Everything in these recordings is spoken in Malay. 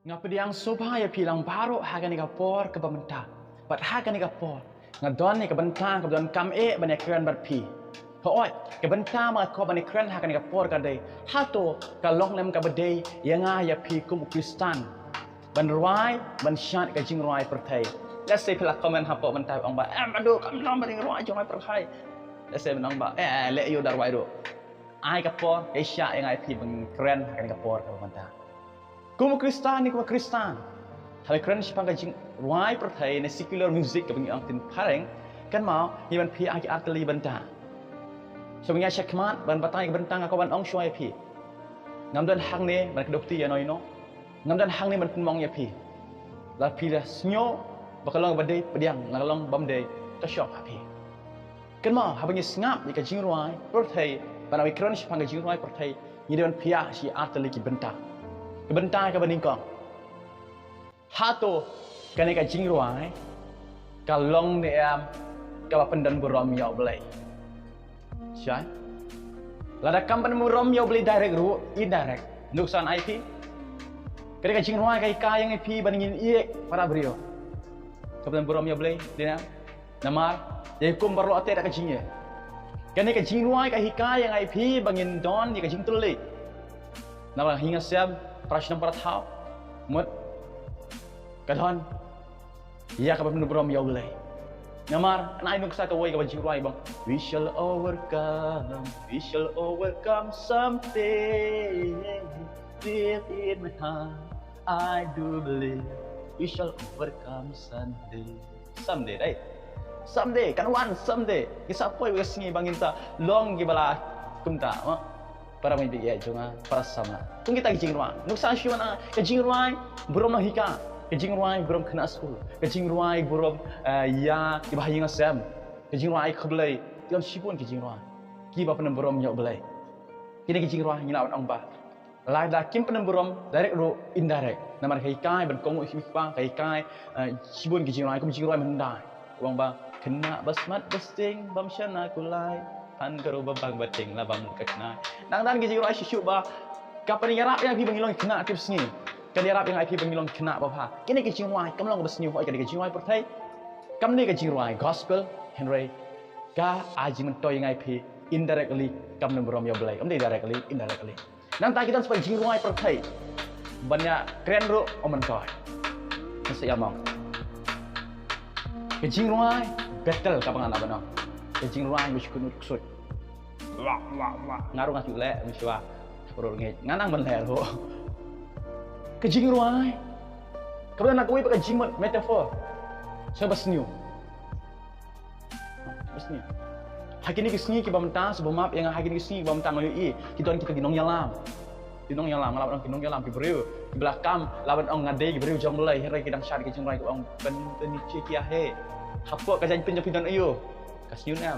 Ngapediang supaya pilang baru hagan kapor ke pemerintah. Bat hagan kapor. Ngadon ni kebentang kebetulan kam banyak keren berpi. Hooi kebentang mak ko banyak keren hagan kapor kadai. Hato kalong lem kabadai yang ya pi kum Kristan. Ban ruai ban syat ka jing ruai pertai. Let's say pila komen hapo mentai ong ba aduh kam nom ban ruai jong ruai pertai. Let's say menong ba le yo dar ruai do. Ai kapor ai syat yang ai pi ban keren hagan kapor ke pemerintah. Kumu Kristan ni kumu Kristan. Hari keren siapa kajing ruai pertai ni secular music kebangi angtin pareng kan mau himan pi agi arteli bentang. Sebenarnya syakmat ban batai bentang aku ban ong syuai pi. Ngamdan hang ni ban kedokti ya noino. Ngamdan hang ni ban penmong ya pi. La pi dah snyo bakalong badai pediang ngalong bamdai ka syok pi. Kan mau habangi sengap ni kajing ruai pertai ban awi keren siapa kajing ruai pertai ni ban pi si arteli ki bentang. Kebentang ke beningkong. Hato kani ka jingruai kalong dia ka pendan burom yo belai. Syai. Lada kampan burom yo belai direct ru indirect. Nuksan IP. Kani ka jingruai kai ka yang IP bandingin iek para brio. Kampan burom yo belai dina namar ye kum perlu ate ka jingye. Kani ka jingruai ka hikay yang IP bangin don di ka jing tulik. Nama hingga siap Prashnam Parathaw Mut Kadhon Ya kapan berom ya ulai Namar Anai nung sa kawai kapan jiruai bang We shall overcome someday Deep in my heart I do believe We shall overcome someday Someday kan one someday Kisah apa yang singi bangin sa Long gibala kumta para menjadi junga para sama. Kung kita kejing ruang, nuksan syuana kejing ruang burom nak hika, kejing ruang burom kena school, kejing ruang burom ya ibahaya ngasam, kejing ruang keblai, tiang sipun kejing ruang, kiba penem burom nyok belai. Kini kejing ruang nyina wan ongba. Lai dah kim penem burom direct ro indirect. Nama hika ben komu hikpa hika sipun kejing ruang, kejing ruang mendai. Wang ba kena basmat besting bamsyana kulai. Pan karo babang bating labang kekna. Nang dan giji rai syuk ba kapan yarap yang pi bangilong kena tips ni. Kan yarap yang pi bangilong kena ba pha. Kini giji rai kamlong ba sniu hoi kan giji rai perthai. Kam ni giji rai gospel Henry ka aji mentoy yang pi indirectly kam nang berom ya belai. Directly indirectly. Nang ta kita sebagai giji rai perthai. Banyak keren ro omen toy. Mesti among. Giji rai battle kapangan abano. Kejing ruang mesti kunut kusut. Wah. Ngaruh ngasih le mesti wah. Perlu ngej. Nganang bener ho. Kejing ruang. Kemudian aku pakai kejing metafor. Saya besniu. Besniu. Hakini kesni kita mentang sebab map yang hakini kesni kita mentang lagi. Kita ginong yalam. Ginong yalam, lawan ginong yalam di beriu. Di belakang lawan orang ngade di beriu jong belai. Hari kita syar kejing ruang orang ben ciki ahe. Hapuk kajian pinjam ayo. Kasihnya,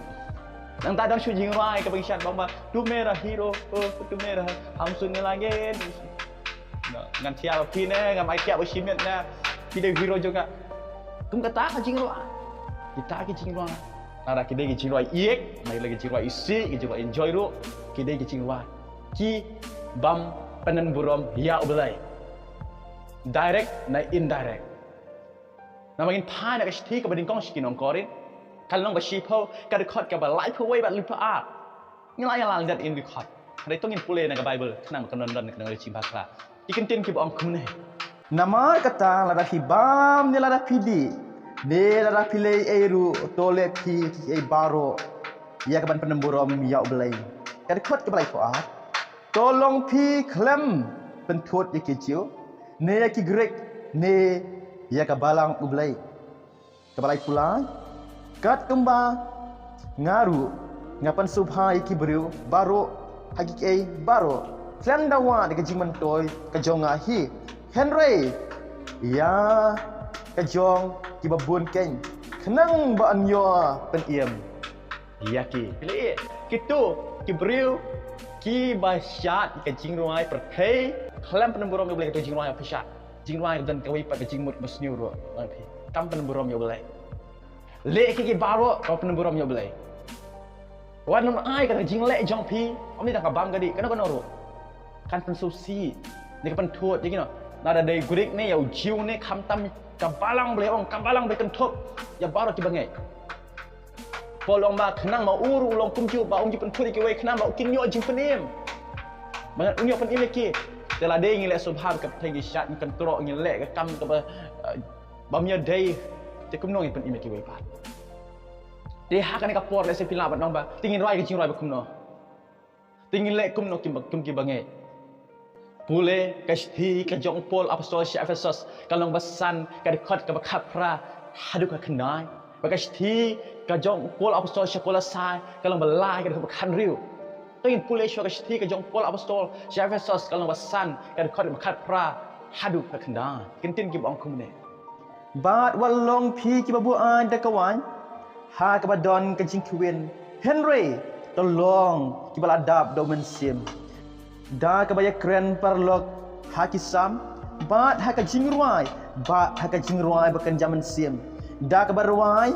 nang tak ada syuting ruai ke pengisyan bamba, tu merah hero, tu merah, hamsun lagi, ngan siapa pine, ngan mai siapa simet na, pide hero juga, tum kata kajing ruai, kita kajing ruai, nara kita kajing ruai iek, mai lagi kajing ruai isi, kajing ruai enjoy ru, kita kajing ruai, ki bam penen burom ya ubelai, direct na indirect, namanya pah nak kasih ke bedingkong skin ongkorin. Kalau nggak shipau, kada kot kada life away bat lupa ah. Nilai yang dat in record. Ada itu ngin pulih naga Bible. Kenang kenon-non kenang cimba kala. Ikan tin ki bong kumne. Nama kata lada hibam ni lada pidi. Ni lada pilih eru tole pi ki baro. Ya kaban penemburom ya belai. Kada kot kada life ah. Tolong pi klem pentut ya kecil. Ni ya ki grek. Ni ya kabalang ubelai. Kabalai pulai. Kat kemba ngaru ngapan subha iki beriu baru hagi baru slam dawa de kejing mentoy kejong ahi Henry ya kejong ki babun ken kenang ba anyo pen iem yaki pilih kitu ki beriu ki basyat kejing ruai perthai klam penemburom yo boleh kejing ruai pesat jing ruai dan kawi pat kejing mut mesniu ro kam penemburom yo boleh lek kiki baru kau penemburom yo belai. Wan nam ai kata jing lek jong pi, om ni dah kabam gadi, kena kena ro. Kan pensusi, ni kan tuat jadi no. nada dari gurik ni, yau jiu ni kamtam kabalang boleh orang kabalang berkentup, ya baru tibangai. Polong ba kenang ma uru long kumju ba ong jipen puri kiwai kenang ba ukin nyo jing penim. Bangat unyo pen ileki. Telah dia ngilek subhan ke tengi syat kan turok ngilek ke kam ke bamnya day te kumno pen ileki wai pat. Dia hak ni kapor le sepila bat nong ba tingin rai ke jing rai ba kumno. Tingin lek kumno kim ki bangai. Pule kashti ke jong pol apostol Syekh Efesus kalong basan ka dekat ke bakapra hadu ka kenai. Bakashti ke jong pol apostol Syekh Kolosai kalong balai ke dekat bakan riu. Tingin pule syok kashti ke jong pol apostol Syekh Efesus kalong basan ka dekat bakapra hadu ka kenai. Kentin ki bang kumne. Bat walong pi ki babuan da kawan ha ka badon ke jing kwin Henry tolong ki baladap do mensim. Da kabaya keren parlok hakisam bat haka jingruai bat haka jingruai bakan zaman sim da kabarwai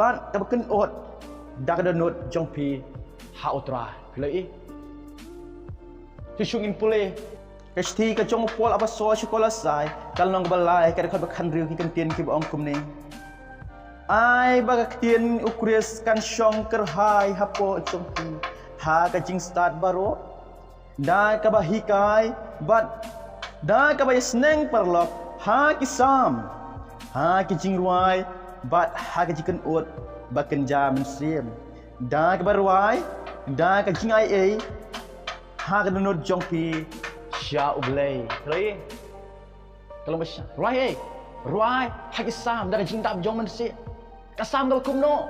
bat kabakan ot da kadanut jongpi ha otra pilai susungin pule kasti ka jong pol apa so sekolah sai kalong balai ka dekat bakan riu ki kentien ki baong kum ni ai bagak tien ukres kan syong kerhai hapo jongpi ha ka jing start baro da kabahikai bat da kabay sneng parlok ha kisam ha kijingruai bat ha kajikan ut bakan jaman sim da kabarwai da kajingai ha kadunod jongpi sya ublay lay kalau masya ruai ha kisam da kajingdap jong man sim kasam ga kumno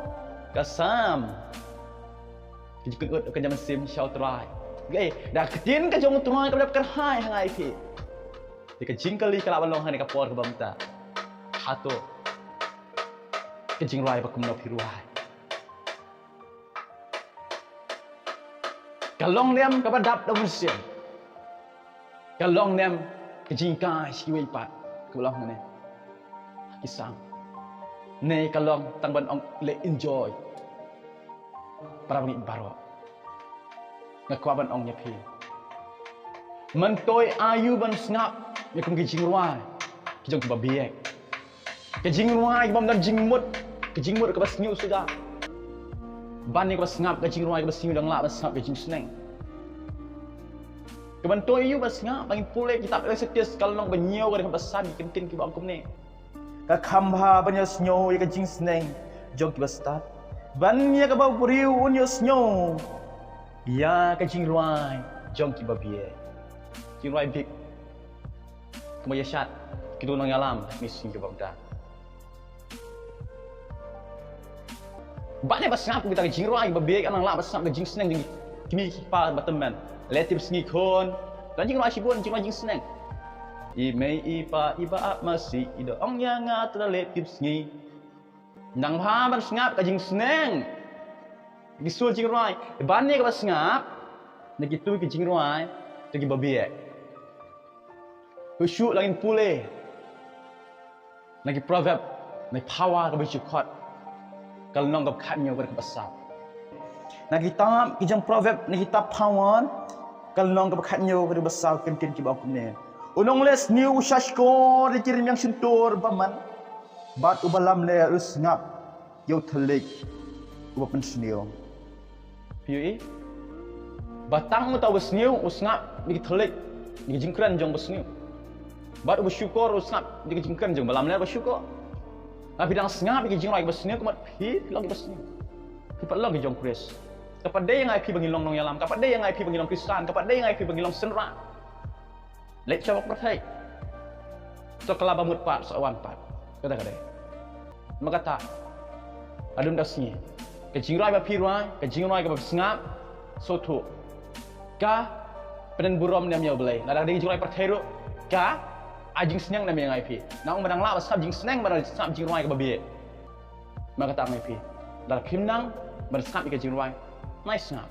kasam kajikan ut bakan jaman sim sya utrai gay dah ketin ke jong tuai ke dapat hai hangai pi di ke jingkali ke lawan long hani ke por ke bamta hato ke jing rai bakum no pi ruai kalong nem ke badap do musim kalong nem ke jingkai siwei pat ke long ne kisang ne kalong tang ban ong le enjoy para ngi baro ngakwaban ong nyapi mentoi ayu ban ngap ya kum kijing ruai kijong ki babiek kijing ruai bam dan jingmut ke bas nyu sudah ban ni ke bas ngap kijing ruai ke bas nyu dang la bas ngap kijing sneng ke mentoi ayu bas ngap bangin pule kitab setis kalau nong benyau ke basan kentin ki bang kum ni ka khamha banyo snyo ya kijing sneng jong ki bas tat ban ya ke bau puriu unyo snyo ya ke jing ruai jong ki babie jing ruai big kemaya syat kitu nang alam misi ke bagda banyak basngap kita ke jing ruai babie anang la basngap ke jing sneng ding kimi pa bateman letip sngi kon dan jing ruai sibun jing ruai jing sneng i mei i pa i ba ap masi i do ong ya nga tra letip sngi nang ha ban snap ke jing sneng gisul jing ruai ban ni ke bas ngap nak itu ke jing ruai tu ke babiek usyuk langin pule nak proverb nak power ke bersyukur kalau nong ke khatnya ke besar nak kitab kijang proverb nak kitab power kalau nong ke khatnya ke besar kentin ki ba kumne unong les new shashko de kirim yang suntur baman bat ubalam le us ngap yo telik uba pensniu PUE batang mu tahu besniu usngap di telik di jingkran jong besniu bat bersyukur usngap di jingkran jong balam le bersyukur tapi dang sngap di jingrai besniu kemat pi long besniu kepat long di jong kris kepat dia yang IP bagi long nong yalam kepat dia yang IP bagi long Kristen kepat dia yang IP bagi long senra lek cawak pertai so kelaba mut pat sawan pat kata maka tak adun dasni ke jingrai ba pirai ke jingrai ke sngap sotu ka peden burom nam yo belai la ding jingrai perthero ka ajing sneng nam yang IP nang madang la sab jing sneng madang sab jingrai ke babi maka tak IP dal kimnang bar sab ke jingrai mai snap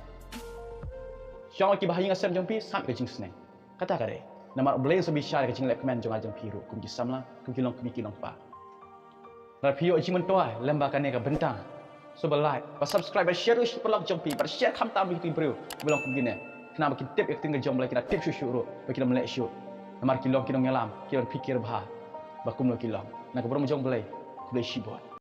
syang ki bahayi ngasem jong pi sab ke jing sneng kata kare nama belai so bisa ke jing lek men jong ajang piru kum ki samla kum ki long pa la pio jing mentoai lembakan ke bentang so like, subscribe, share, pelak jompi, share kam tam itu bro, belum begini. Kenapa kita tip yang tinggal jom lagi kita tip syukur, bagi kita melek syukur. Namar kilong kinong yalam, kilong pikir bah, bakum lo kilong. Nak keberapa jong belai, belai shibot.